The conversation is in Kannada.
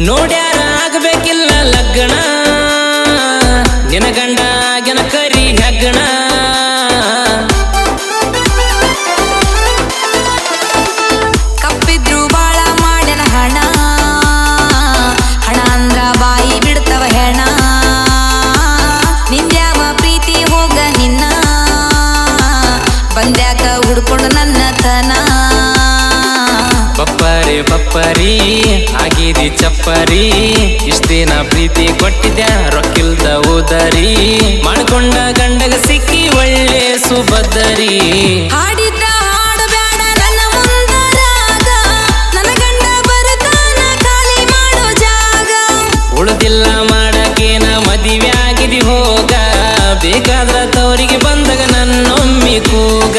ನೋಡ್ಯಾರ ಆಗಬೇಕಿಲ್ಲ ಲಗ್ನ ನಿನ ಗಂಡ ಗೆನ ಕರಿ ಹೆಗ್ಗಣ ಕಪ್ಪಿದ್ರು ಬಾಳ ಮಾಡ್ಯನ ಹಣ ಹಣ ಅಂದ್ರ ಬಾಯಿ ಬಿಡ್ತವ ಹೆಣ ನಿಂದ್ಯಾವ ಪ್ರೀತಿ ಹೋಗ ನಿನ್ನ ಬಂದ್ಯಾಕ ಹುಡ್ಕೊಂಡು ನನ್ನ ತನ ಬಪ್ಪರಿ ಬಪ್ಪರಿ ಆಗಿದಿ ಚಪ್ಪರಿ ಇಷ್ಟಿನ ಪ್ರೀತಿ ಕೊಟ್ಟಿದ್ಯಾ ರೊಕ್ಕಿಲ್ದ ಉದರಿ ಮಾಡ್ಕೊಂಡ ಗಂಡಗ ಸಿಕ್ಕಿ ಒಳ್ಳೆ ಸುಭದರಿ ಹಾಡಿದ್ದ ಹಾಡು ಬ್ಯಾಡ ನನ್ನ ಮುಂದರಾಗ ನನ್ನ ಗಂಡ ಬರುತ್ತಾನ ಖಾಲಿ ಮಾಡೋ ಜಾಗ ಉಳಿದಿಲ್ಲ ಮಾಡಕೇನ ಮದುವೆ ಆಗಿದಿ ಹೋಗ ಬೇಕಾದ್ರ ತವರಿಗೆ ಬಂದಾಗ ನನ್ನೊಮ್ಮಿ ಕೂಗ